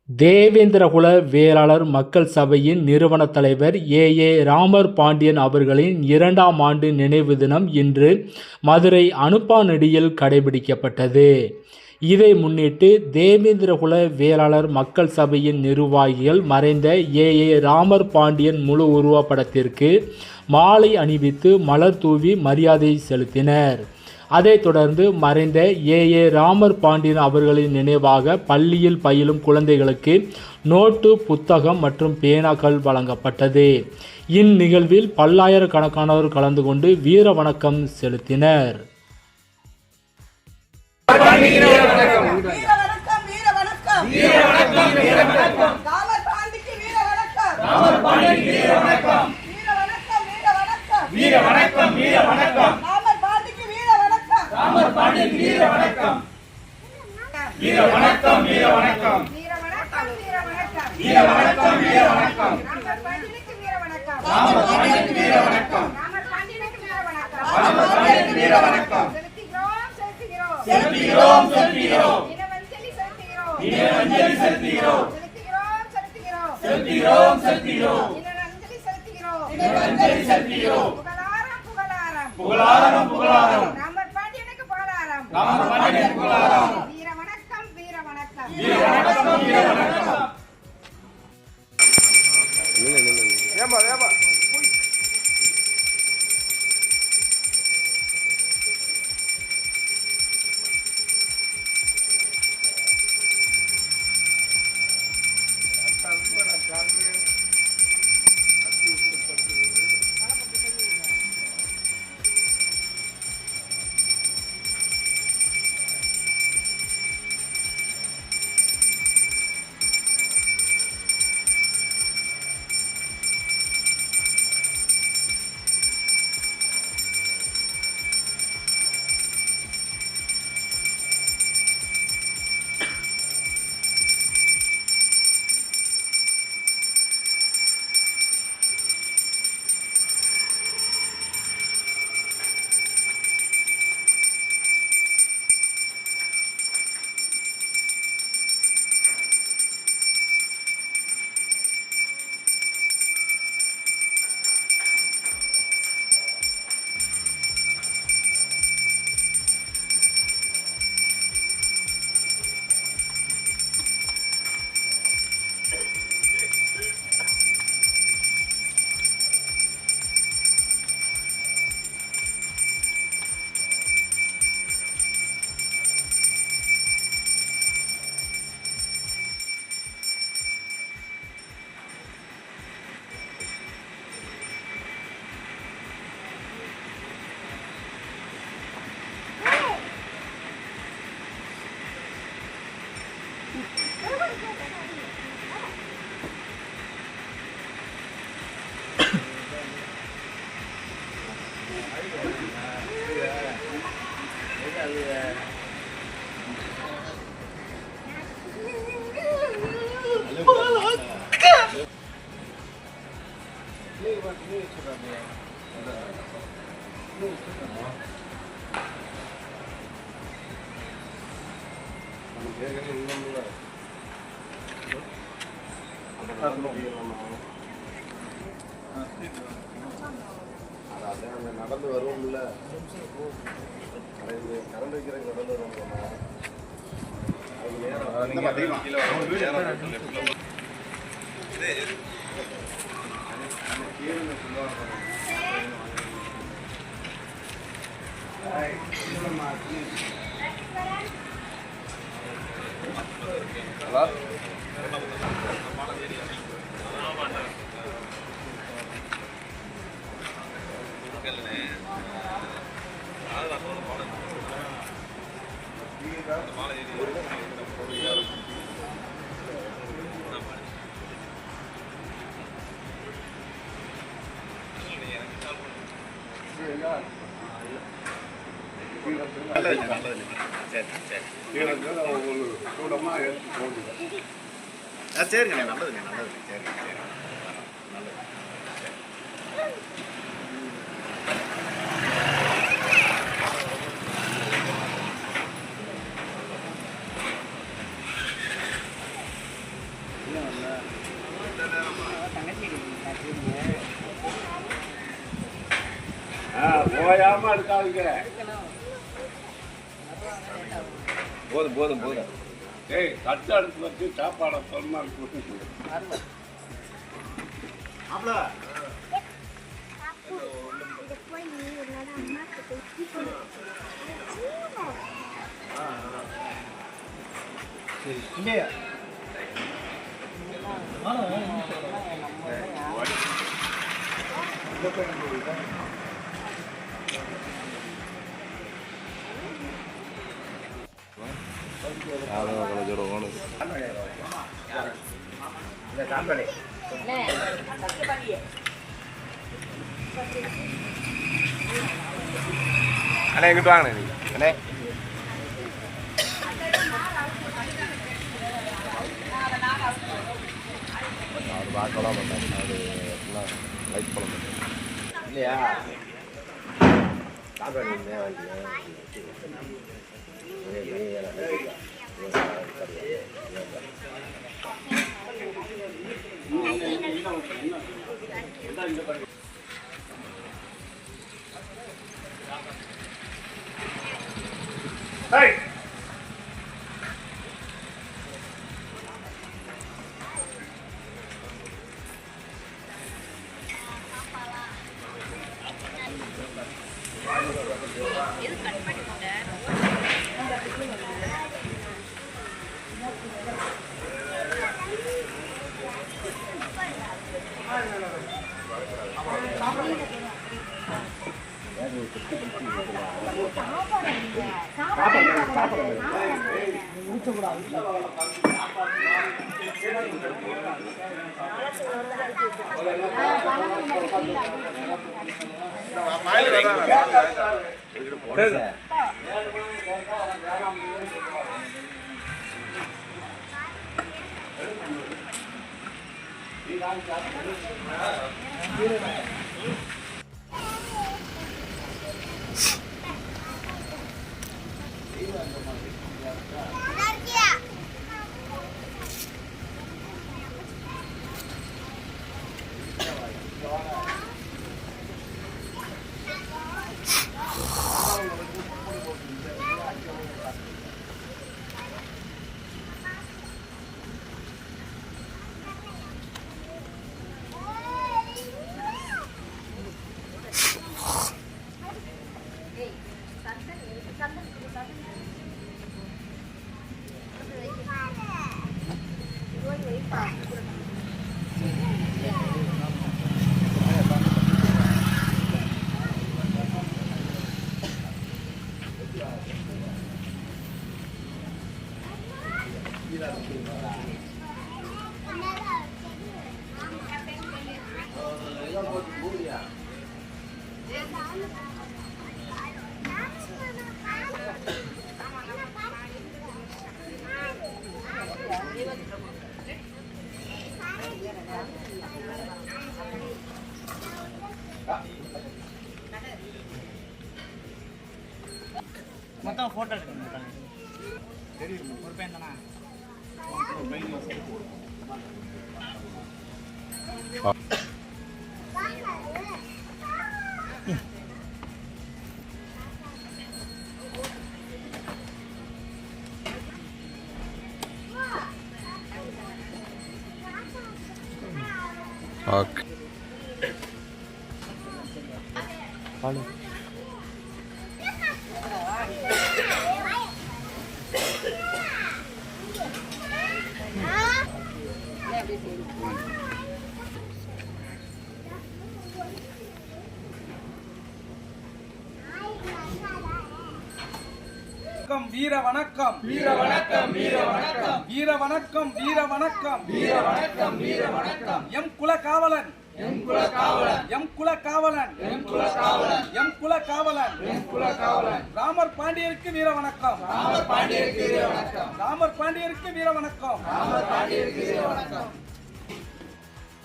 தேவேந்திரகுல வேளாளர் மக்கள் சபையின் நிறுவன தலைவர் ஏ ராமர் பாண்டியன் அவர்களின் 2ஆம் ஆண்டு நினைவு தினம் இன்று மதுரை அனுப்பானடியில் கடைபிடிக்கப்பட்டது. இதை முன்னிட்டு தேவேந்திரகுல வேளாளர் மக்கள் சபையின் நிர்வாகிகள் மறைந்த ஏ ராமர் பாண்டியன் முழு உருவப்படத்திற்கு மாலை அணிவித்து மலர் தூவி மரியாதை செலுத்தினர். அதைத் தொடர்ந்து மறைந்த ஏ ராமர் பாண்டியன் அவர்களின் நினைவாக பள்ளியில் பயிலும் குழந்தைகளுக்கு நோட்டு, புத்தகம் மற்றும் பேனாக்கள் வழங்கப்பட்டது. இந்நிகழ்வில் பல்லாயிரக்கணக்கானோர் கலந்து கொண்டு வீர வணக்கம் செலுத்தினர். ராமர் பாண்டியன் வீர வணக்கம். வீர வணக்கம், வீர வணக்கம். வீர வணக்கம், வீர வணக்கம். வீர வணக்கம், வீர வணக்கம். ராமர் பாண்டியனுக்கு வீர வணக்கம். ராமர் பாண்டியனுக்கு வீர வணக்கம். ராமர் பாண்டியனுக்கு வீர வணக்கம். ராமர் பாண்டியனுக்கு வீர வணக்கம். செலுத்துகிறோம், செலுத்துகிறோம். செலுத்துகிறோம், செலுத்துகிறோம். தினவஞ்சலி செலுத்துகிறோம். தினவஞ்சலி செலுத்துகிறோம். செலுத்துகிறோம், செலுத்துகிறோம். செலுத்துகிறோம், செலுத்துகிறோம். தினவஞ்சலி செலுத்துகிறோம். தினவஞ்சலி செலுத்துகிறோம். புகழாரம், புகழாரம். புகழாரம், புகழாரம். வீர வணக்கம், வீர வணக்கம். வீர வணக்கம், வீர வணக்கம். ஏமா ஏமா நடந்து வருவோம்ல, கரண்ட் வைக்கிறதுக்கு நடந்து வருவோம். சரிங்க, நல்லதுங்க, நல்லதுங்க. சரி சரி, நல்லது. போயாம இருக்காங்க. போதும் போதும் போதும். ஏய் தட்டு அடுத்து வச்சு சாப்பாடை சொன்னா இல்லையா அண்ணே இங்கிட்டு வாங்கண்ணே நீ அண்ணே அவர் பார்க்கலாம் மாட்டாங்க அவர் எல்லாம் லைட் பண்ண மாட்டாங்க இல்லையா Hey! மொத்தம் ஃபோட்டோ எடுக்க மாட்டாங்க தெரியும் ஒரு பையன் தானா ஓகே வீர வணக்கம் வீர வணக்கம் வீர வணக்கம் வீர வணக்கம் வீர வணக்கம் வீர வணக்கம் வீர வணக்கம் எம் குல காவலன் எம் குல காவலன் எம் குல காவலன் எம் குல காவலன் எம் குல காவலன் எம் குல காவலன் ராமர் பாண்டியருக்கு வீர வணக்கம் ராமர் பாண்டியருக்கு வீர வணக்கம் ராமர் பாண்டியருக்கு வீர வணக்கம் ராமர் பாண்டியருக்கு வீர வணக்கம்